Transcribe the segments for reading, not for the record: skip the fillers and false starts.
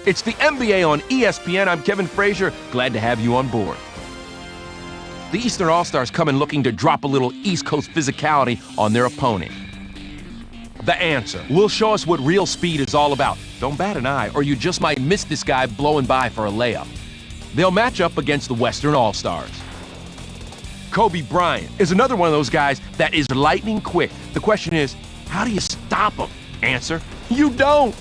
It's the NBA on ESPN. I'm Kevin Frazier. Glad to have you on board. The Eastern All-Stars come in looking to drop a little East Coast physicality on their opponent. The answer will show us what real speed is all about. Don't bat an eye, or you just might miss this guy blowing by for a layup. They'll match up against the Western All-Stars. Kobe Bryant is another one of those guys that is lightning quick. The question is, how do you stop him? Answer, you don't.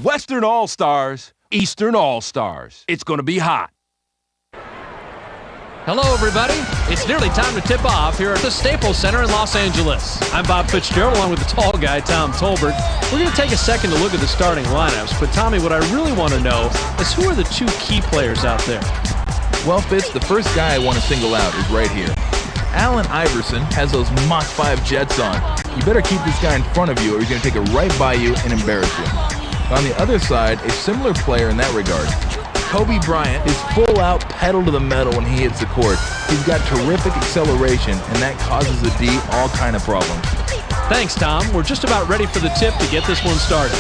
Western All-Stars, Eastern All-Stars. It's going to be hot. Hello, everybody. It's nearly time to tip off here at the Staples Center in Los Angeles. I'm Bob Fitzgerald along with the tall guy, Tom Tolbert. We're going to take a second to look at the starting lineups, but Tommy, what I really want to know is who are the two key players out there? Well, Fitz, the first guy I want to single out is right here. Allen Iverson has those Mach 5 jets on. You better keep this guy in front of you or he's going to take it right by you and embarrass you. On the other side, a similar player in that regard. Kobe Bryant is full out pedal to the metal when he hits the court. He's got terrific acceleration, and that causes the D all kind of problems. Thanks, Tom. We're just about ready for the tip to get this one started.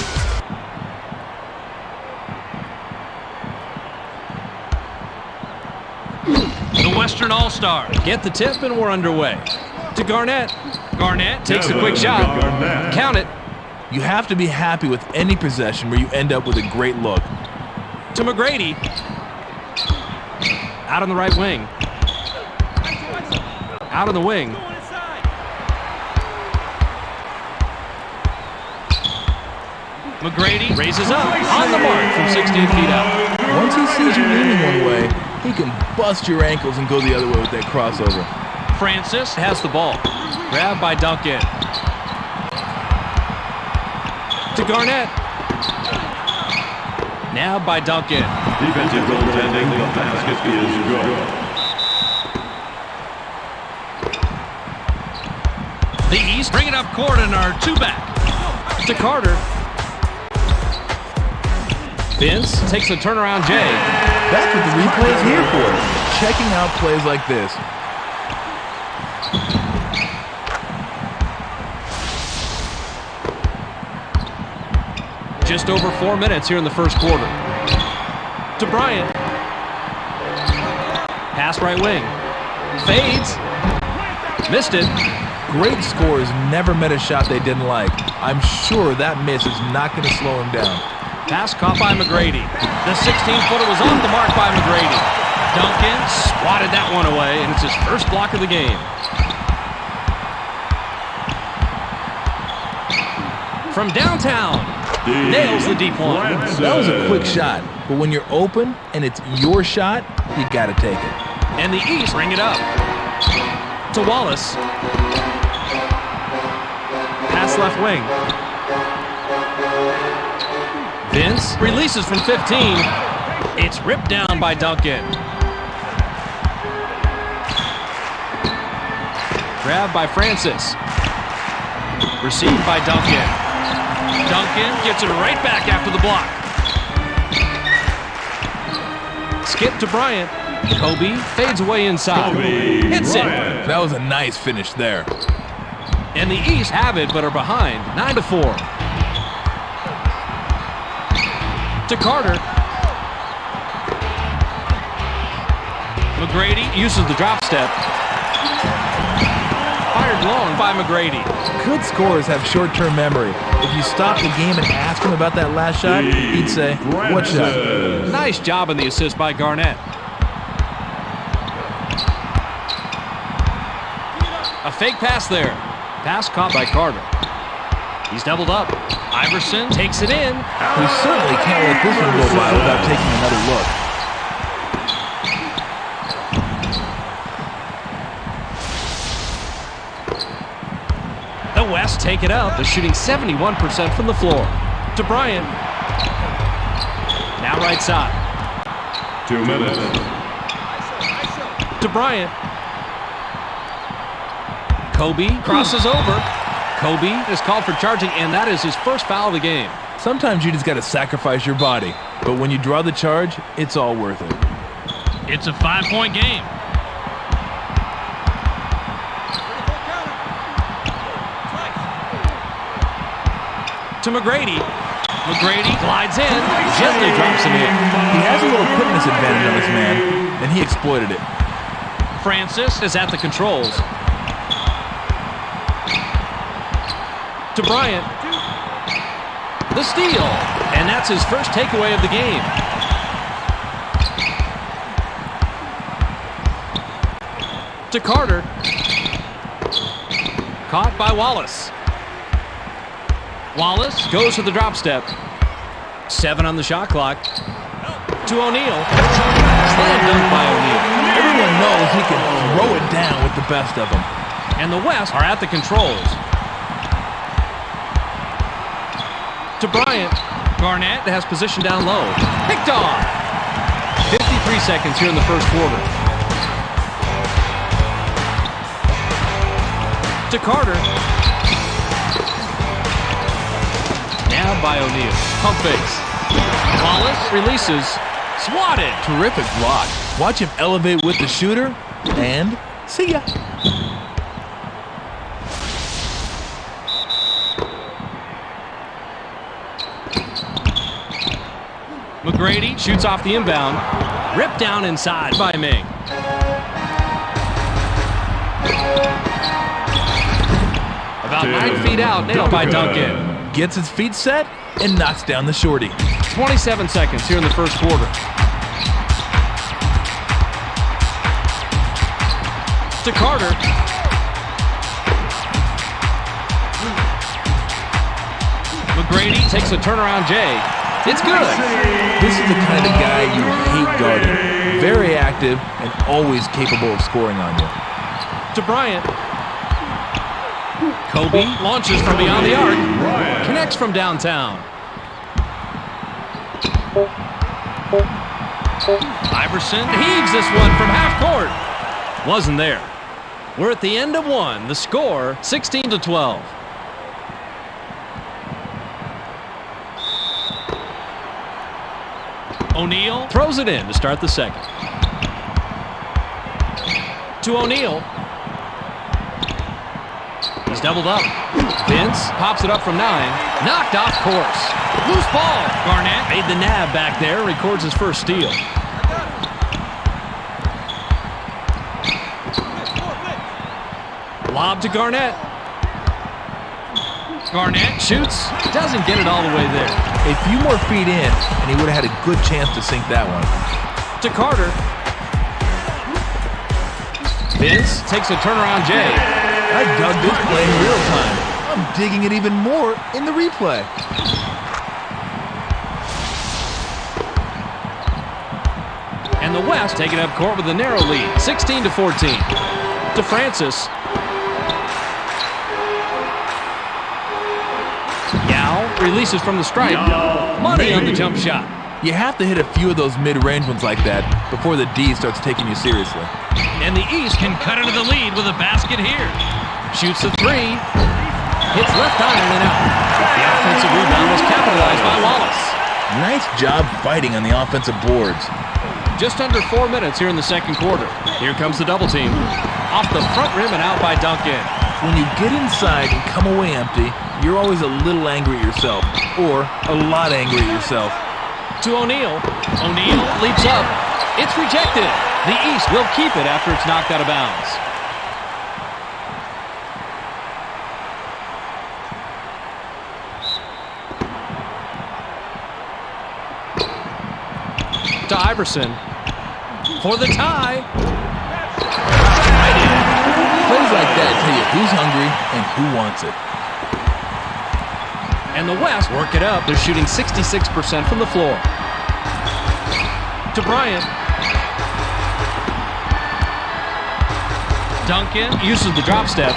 The Western All-Stars get the tip, and we're underway. To Garnett. Garnett takes a quick shot. Count it. You have to be happy with any possession where you end up with a great look. To McGrady. Out on the right wing. Out on the wing. McGrady raises up on the mark from 16 feet out. Once he sees you leaning one way, he can bust your ankles and go the other way with that crossover. Francis has the ball. Grabbed by Duncan. To Garnett. Now by Duncan. Defensive goaltending, the basket is good. The East bring it up court in our two-back. To Carter. Vince takes a turnaround J. That's what the replay is here for. Checking out plays like this. Just over 4 minutes here in the first quarter. To Bryant. Pass right wing. Fades. Missed it. Great scorers never met a shot they didn't like. I'm sure that miss is not going to slow him down. Pass caught by McGrady. The 16-footer was off the mark by McGrady. Duncan swatted that one away, and it's his first block of the game. From downtown. Nails the deep one. That was a quick shot, but when you're open and it's your shot, you got to take it. And the East bring it up. To Wallace. Pass left wing. Vince releases from 15. It's ripped down by Duncan. Grabbed by Francis. Received by Duncan. Duncan gets it right back after the block. Skip to Bryant. Kobe fades away inside. Hits it. That was a nice finish there. And the East have it, but are behind 9-4. To Carter. McGrady uses the drop step. Fired long by McGrady. Good scorers have short-term memory. If you stop the game and ask him about that last shot, he'd say, what shot? Nice job on the assist by Garnett. A fake pass there. Pass caught by Carter. He's doubled up. Iverson takes it in. We certainly can't let this one go by without taking another look. The West take it up. They're shooting 71% from the floor. To Bryant. Now right side. 2 minutes. To Bryant. Kobe crosses over. Kobe is called for charging, and that is his first foul of the game. Sometimes you just got to sacrifice your body, but when you draw the charge, it's all worth it. It's a 5-point game. to McGrady. McGrady glides in, gently drops him in. He has a little quickness advantage on this man, and he exploited it. Francis is at the controls. To Bryant. The steal. And that's his first takeaway of the game. To Carter. Caught by Wallace. Wallace goes to the drop step. 7 on the shot clock. To O'Neal. Slam dunk by O'Neal. Everyone knows he can throw it down with the best of them. And the West are at the controls. To Bryant. Garnett has position down low. Picked off. 53 seconds here in the first quarter. To Carter. Now by O'Neal. Pump fakes. Wallace releases. Swatted. Terrific block. Watch him elevate with the shooter, and see ya. McGrady shoots off the inbound. Ripped down inside by Ming. About 9 feet out, nailed by Duncan. Gets his feet set and knocks down the shorty. 27 seconds here in the first quarter. To Carter. McGrady takes a turnaround J. It's good. This is the kind of guy you hate guarding. Very active and always capable of scoring on you. To Bryant. Kobe launches from beyond the arc. Connects from downtown. Iverson heaves this one from half court. Wasn't there. We're at the end of one. The score, 16-12. O'Neal throws it in to start the second. To O'Neal. He's doubled up. Vince pops it up from 9. Knocked off course. Loose ball. Garnett made the nab back there. Records his first steal. Lob to Garnett. Garnett shoots. Doesn't get it all the way there. A few more feet in, and he would have had a good chance to sink that one. To Carter. Vince takes a turnaround J. I dug this play in real time. I'm digging it even more in the replay. And the West taking up court with a narrow lead, 16-14. To Francis. Yao releases from the stripe. Money on the jump shot. You have to hit a few of those mid-range ones like that before the D starts taking you seriously. And the East can cut into the lead with a basket here. Shoots a 3. Hits left iron and out. The offensive rebound was capitalized by Wallace. Nice job fighting on the offensive boards. Just under 4 minutes here in the second quarter. Here comes the double team. Off the front rim and out by Duncan. When you get inside and come away empty, you're always a little angry at yourself, or a lot angry at yourself. To O'Neal. O'Neal leaps up. It's rejected. The East will keep it after it's knocked out of bounds. To Iverson. For the tie. Right in. Plays like that tell you who's hungry and who wants it. And the West work it up. They're shooting 66% from the floor. To Bryant. Duncan uses the drop step.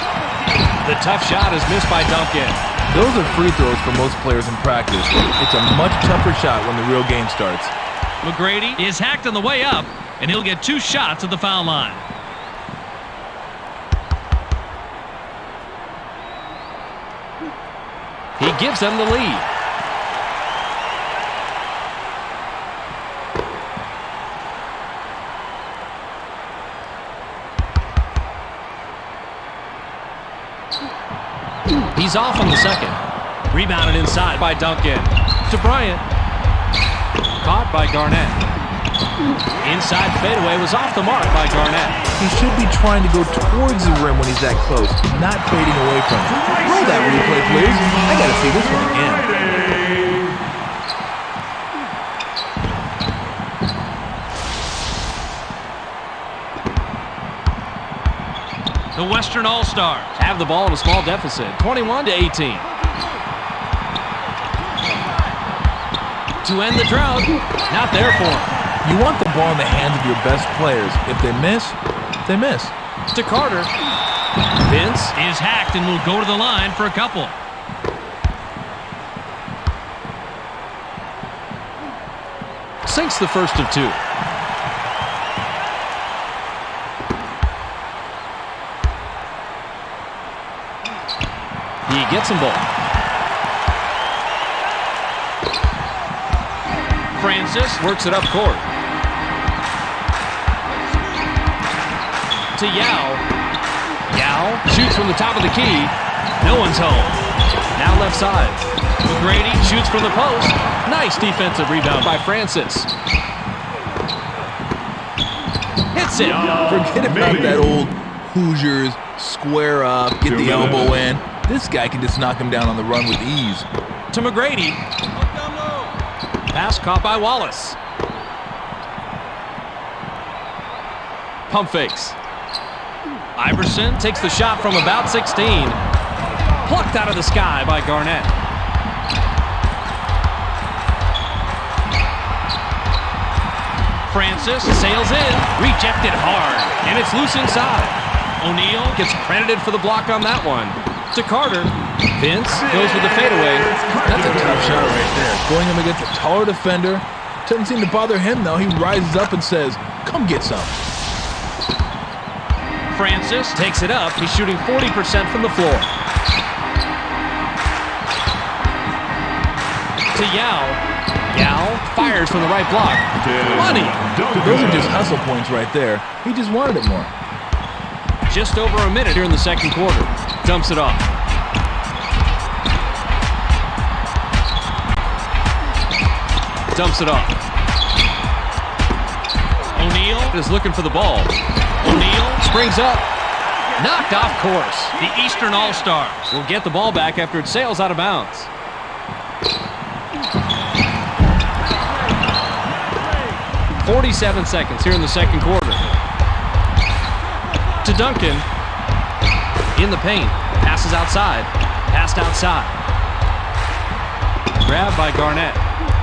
The tough shot is missed by Duncan. Those are free throws for most players in practice. It's a much tougher shot when the real game starts. McGrady is hacked on the way up, and he'll get 2 shots at the foul line. He gives them the lead. He's off on the second. Rebounded inside by Duncan. To Bryant. Caught by Garnett. Inside fadeaway was off the mark by Garnett. He should be trying to go towards the rim when he's that close, not fading away from it. Roll that replay, please. I gotta see this one again. The Western All-Stars have the ball in a small deficit, 21-18. To end the drought, not there for him. You want the ball in the hands of your best players. If they miss, they miss. To Carter. Vince is hacked and will go to the line for a couple. Sinks the first of two. He gets them both. Francis works it up court. To Yao. Yao shoots from the top of the key. No one's home. Now left side. McGrady shoots from the post. Nice defensive rebound by Francis. Hits it. Forget about that old Hoosiers, square up, get the elbow in. This guy can just knock him down on the run with ease. To McGrady. Pass caught by Wallace. Pump fakes. Iverson takes the shot from about 16. Plucked out of the sky by Garnett. Francis sails in. Rejected hard. And it's loose inside. O'Neal gets credited for the block on that one. To Carter. Vince goes with the fadeaway. That's a tough shot right there. Going up against a taller defender. Doesn't seem to bother him, though. He rises up and says, come get some. Francis takes it up. He's shooting 40% from the floor. To Yao. Yao fires from the right block. Money. Those are just hustle points right there. He just wanted it more. Just over a minute here in the second quarter. Dumps it off. Dumps it off. O'Neal is looking for the ball. O'Neal springs up. Knocked off course. The Eastern All-Stars will get the ball back after it sails out of bounds. .47 seconds here in the second quarter. To Duncan. In the paint. Passes outside. Passed outside. Grabbed by Garnett.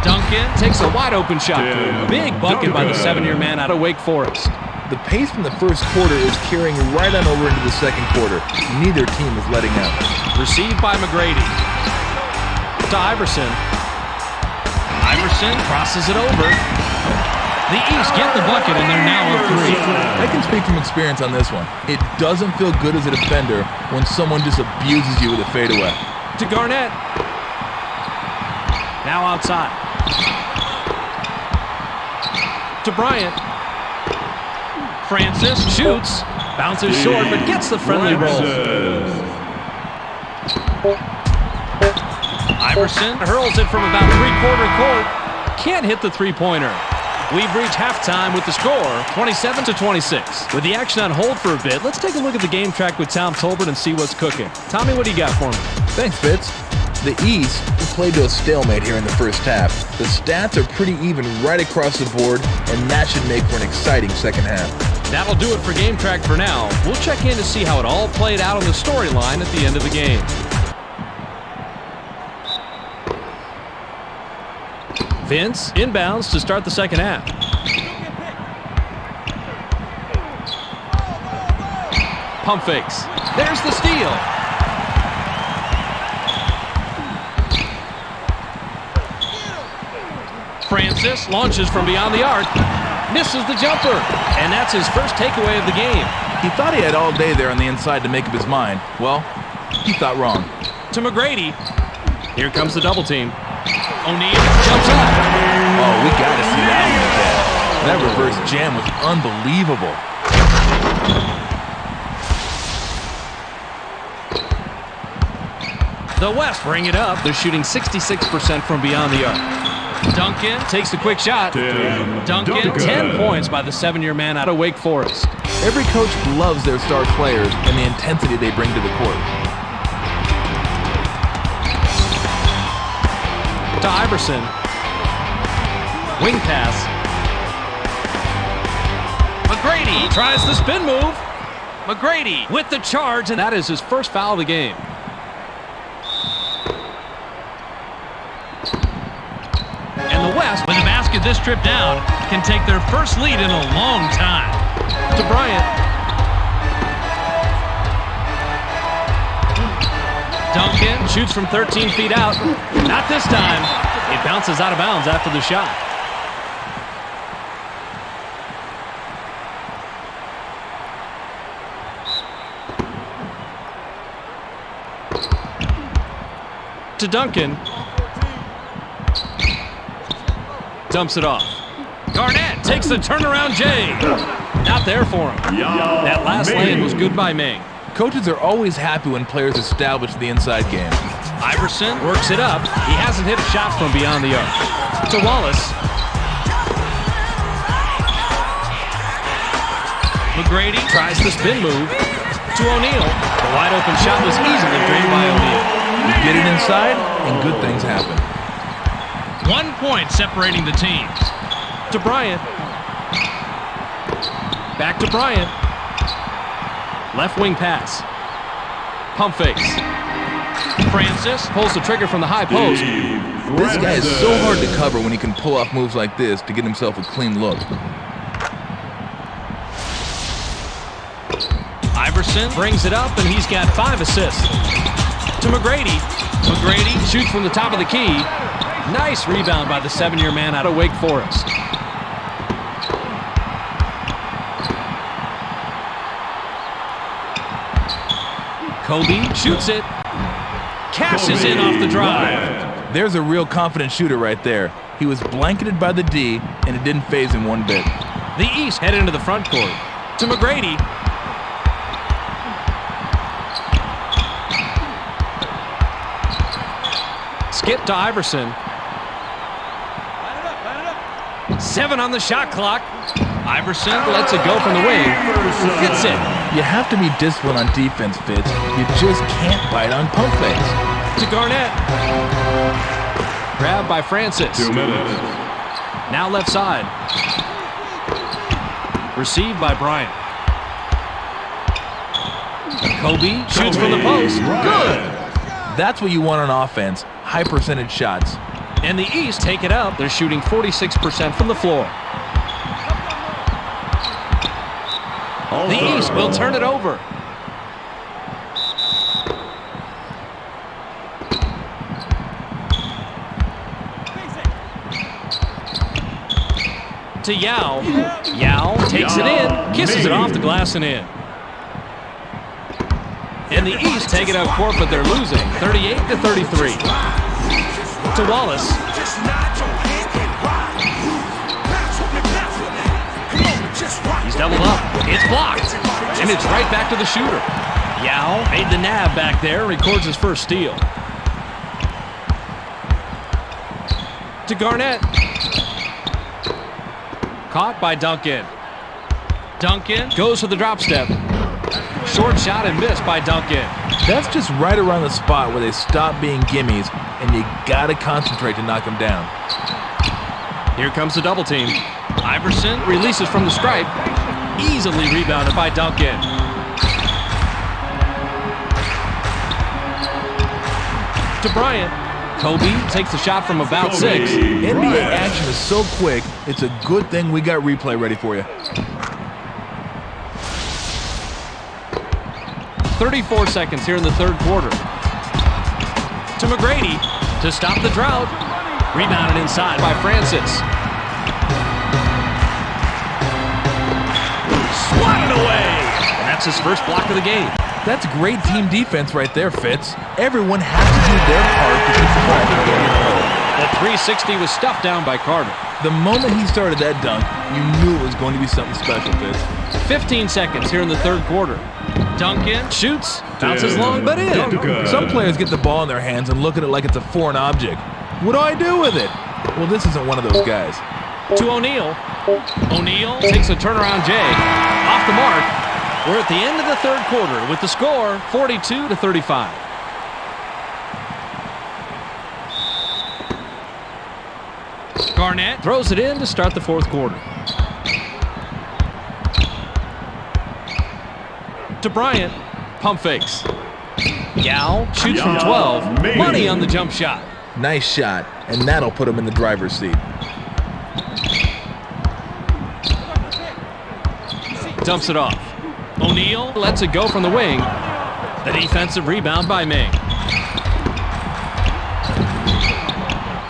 Duncan takes a wide open shot. Big bucket by the 7-year man out of Wake Forest. The pace from the first quarter is carrying right on over into the second quarter. Neither team is letting out. Received by McGrady. To Iverson. Iverson crosses it over. The East get the bucket, and they're now up 3. I can speak from experience on this one. It doesn't feel good as a defender when someone just abuses you with a fadeaway. To Garnett. Now outside. To Bryant. Francis shoots. Bounces short, but gets the friendly roll. Iverson hurls it from about three-quarter court. Can't hit the three-pointer. We've reached halftime with the score, 27-26. With the action on hold for a bit, let's take a look at the game track with Tom Tolbert and see what's cooking. Tommy, what do you got for me? Thanks, Fitz. The East played to a stalemate here in the first half. The stats are pretty even right across the board, and that should make for an exciting second half. That'll do it for Game Track for now. We'll check in to see how it all played out on the storyline at the end of the game. Vince inbounds to start the second half. Pump fakes. There's the steal. Francis launches from beyond the arc. Misses the jumper. And that's his first takeaway of the game. He thought he had all day there on the inside to make up his mind. Well, he thought wrong. To McGrady. Here comes the double team. O'Neal jumps up. Oh, we got to see that one again. That reverse jam was unbelievable. The West bring it up. They're shooting 66% from beyond the arc. Duncan takes the quick shot. Duncan, 10 points by the 7-year man out of Wake Forest. Every coach loves their star players and the intensity they bring to the court. To Iverson. Wing pass. McGrady tries the spin move. McGrady with the charge, and that is his first foul of the game. And the West, with a basket this trip down, can take their first lead in a long time. To Bryant. Duncan shoots from 13 feet out. Not this time. It bounces out of bounds after the shot. To Duncan. Dumps it off. Garnett takes the turnaround J. Not there for him. That last lane was good by Ming. Coaches are always happy when players establish the inside game. Iverson works it up. He hasn't hit a shot from beyond the arc. To Wallace. McGrady tries the spin move. To O'Neal. The wide open shot was easily drained by O'Neal. You get it inside, and good things happen. 1 point separating the teams. To Bryant. Back to Bryant. Left wing pass. Pump fakes. Francis pulls the trigger from the high post. This guy is so hard to cover when he can pull off moves like this to get himself a clean look. Iverson brings it up, and he's got 5 assists. To McGrady. McGrady shoots from the top of the key. Nice rebound by the 7-year man out of Wake Forest. Kobe shoots it. Cashes in off the drive. There's a real confident shooter right there. He was blanketed by the D, and it didn't faze him one bit. The East head into the front court. To McGrady. Skip to Iverson. 7 on the shot clock. Iverson lets it go from the wing. Hits it. You have to be disciplined on defense, Fitz. You just can't bite on pump fakes. To Garnett. Grabbed by Francis. 2 minutes. Now left side. Received by Bryant. Kobe shoots from the post. Good. That's what you want on offense. High percentage shots. And the East take it up. They're shooting 46% from the floor. The East will turn it over. To Yao. Yao takes it in, kisses it off the glass and in. And the East take it up court, but they're losing 38-33. To Wallace. He's doubled up. It's blocked. And it's right back to the shooter. Yao made the nab back there, records his first steal. To Garnett. Caught by Duncan. Duncan goes for the drop step. Short shot and missed by Duncan. That's just right around the spot where they stop being gimmies, and you gotta concentrate to knock them down. Here comes the double team. Iverson releases from the stripe. Easily rebounded by Duncan. To Bryant. Kobe takes the shot from about 6. NBA action is so quick, it's a good thing we got replay ready for you. 34 seconds here in the third quarter. To McGrady to stop the drought. Rebounded inside by Francis. Swatted away. And that's his first block of the game. That's great team defense right there, Fitz. Everyone has to do their part to keep the traffic going. The 360 was stuffed down by Carter. The moment he started that dunk, you knew it was going to be something special, Fitz. 15 seconds here in the third quarter. Duncan shoots, bounces long but in. Some players get the ball in their hands and look at it like it's a foreign object. What do I do with it? Well, this isn't one of those guys. To O'Neal. O'Neal takes a turnaround J. Off the mark. We're at the end of the third quarter with the score 42-35. Garnett throws it in to start the fourth quarter. To Bryant. Pump fakes. Yao shoots from 12. Money on the jump shot. Nice shot, and that'll put him in the driver's seat. Dumps it off. O'Neal lets it go from the wing. The defensive rebound by Ming.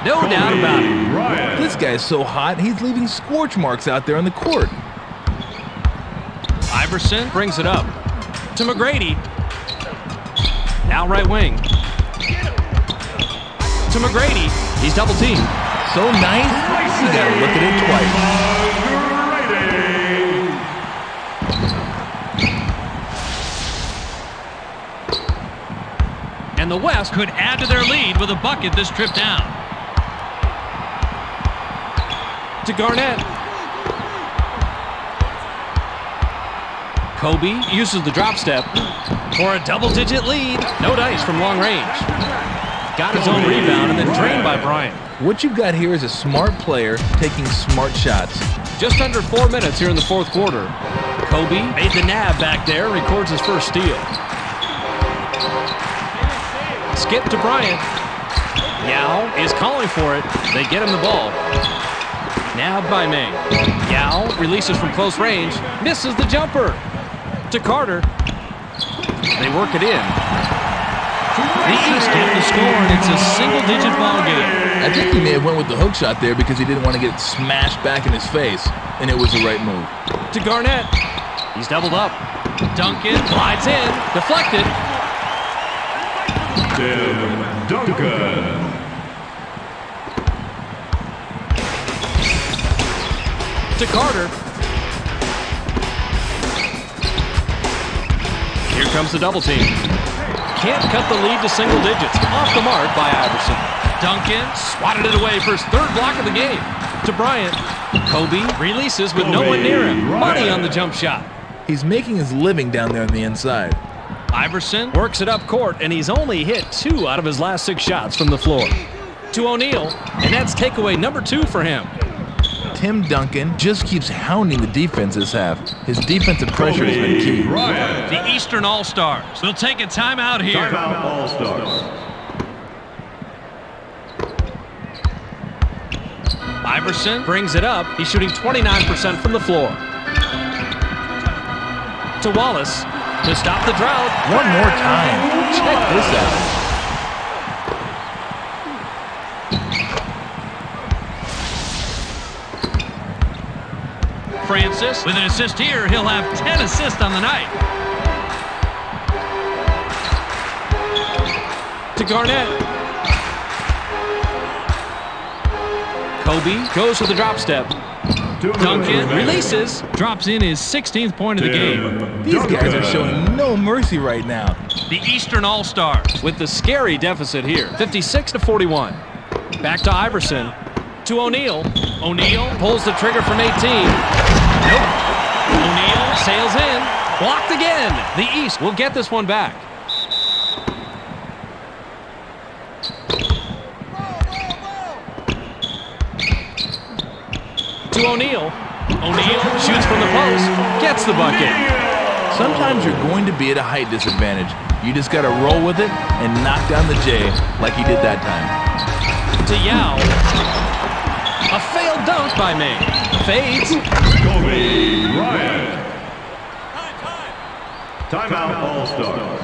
No doubt about it. This guy's so hot, he's leaving scorch marks out there on the court. Iverson brings it up. To McGrady. Now right wing. To McGrady. He's double teamed. So nice, you gotta look at it twice. And the West could add to their lead with a bucket this trip down. To Garnett. Kobe uses the drop step for a double-digit lead. No dice from long range. Got his own rebound and then drained by Bryant. What you've got here is a smart player taking smart shots. Just under 4 minutes here in the fourth quarter. Kobe made the nab back there and records his first steal. Skip to Bryant. Yao is calling for it. They get him the ball. Nabbed by Ming. Yao releases from close range. Misses the jumper. To Carter. They work it in. The East getting the score, and it's a single-digit ball game. I think he may have went with the hook shot there because he didn't want to get it smashed back in his face, and it was the right move. To Garnett. He's doubled up. Duncan glides in. Deflected. Tim Duncan. To Carter. Here comes the double team. Can't cut the lead to single digits. Off the mark by Iverson. Duncan swatted it away for his third block of the game. To Bryant. Kobe releases with no one near him. Money on the jump shot. He's making his living down there on the inside. Iverson works it up court, and he's only hit 2 out of his last 6 shots from the floor. To O'Neal, and that's takeaway number 2 for him. Tim Duncan just keeps hounding the defense this half. His defensive pressure has been key. The Eastern All-Stars will take a timeout here. Timeout All-Stars. Iverson brings it up. He's shooting 29% from the floor. To Wallace to stop the drought. One more time. Check this out. Francis with an assist here. He'll have 10 assists on the night. To Garnett. Kobe goes with the drop step. Duncan releases. Drops in his 16th point of the game. These guys are showing no mercy right now. The Eastern All-Stars with the scary deficit here. 56-41. Back to Iverson. To O'Neal. O'Neal pulls the trigger from 18. Nope. O'Neal sails in. Blocked again. The East will get this one back. To O'Neal. O'Neal shoots from the post. Gets the bucket. Sometimes you're going to be at a height disadvantage. You just got to roll with it and knock down the J like he did that time. To Yao. A failed dunk by Ming. Fades. Kobe Bryant. Timeout All-Stars.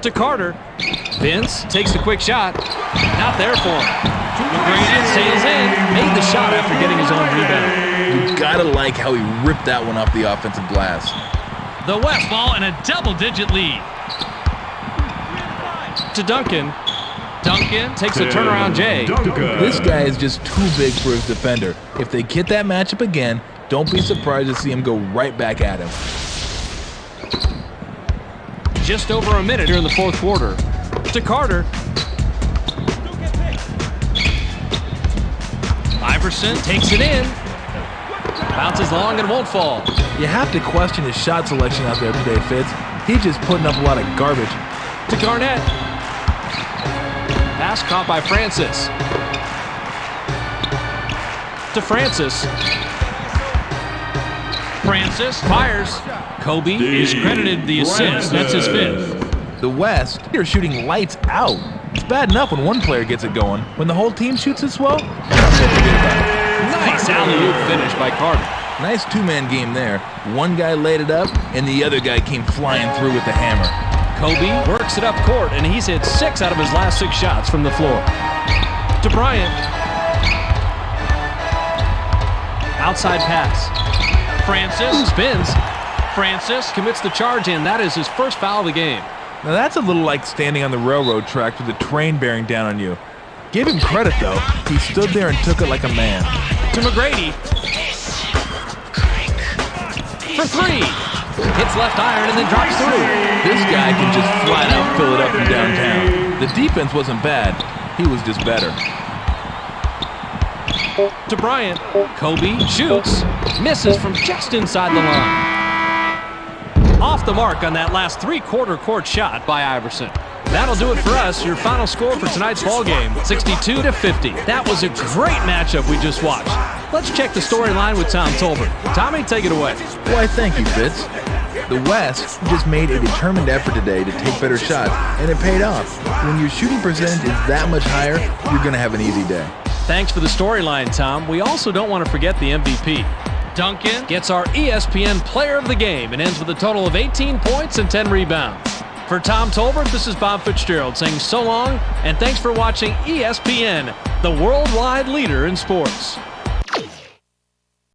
To Carter. Vince takes the quick shot. Not there for him. McGrady sails in. Made the shot after getting his own rebound. You gotta like how he ripped that one off the offensive glass. The West ball and a double-digit lead. To Duncan. Duncan takes a turnaround J. Duncan. This guy is just too big for his defender. If they get that matchup again, don't be surprised to see him go right back at him. Just over a minute here in the fourth quarter. To Carter. Iverson takes it in. Bounces long and won't fall. You have to question his shot selection out there today, Fitz. He's just putting up a lot of garbage. To Garnett. Pass caught by Francis. To Francis. Francis fires. Kobe is credited the assist. That's his fifth. The West, they're shooting lights out. It's bad enough when one player gets it going. When the whole team shoots as well, forget about it. Nice alley-oop finish by Carter. Nice two-man game there. One guy laid it up, and the other guy came flying through with the hammer. Kobe works it up court, and he's hit 6 out of his last 6 shots from the floor. To Bryant. Outside pass. Francis spins. Francis commits the charge, and that is his first foul of the game. Now that's a little like standing on the railroad track with a train bearing down on you. Give him credit, though. He stood there and took it like a man. To McGrady. For 3. Hits left iron and then drops through. This guy can just flat out fill it up from downtown. The defense wasn't bad. He was just better. To Bryant. Kobe shoots. Misses from just inside the line. Off the mark on that last three-quarter court shot by Iverson. That'll do it for us. Your final score for tonight's ball game, 62-50. That was a great matchup we just watched. Let's check the storyline with Tom Tolbert. Tommy, take it away. Why, thank you, Fitz. The West just made a determined effort today to take better shots, and it paid off. When your shooting percentage is that much higher, you're going to have an easy day. Thanks for the storyline, Tom. We also don't want to forget the MVP. Duncan gets our ESPN Player of the Game and ends with a total of 18 points and 10 rebounds. For Tom Tolbert, this is Bob Fitzgerald saying so long, and thanks for watching ESPN, the worldwide leader in sports.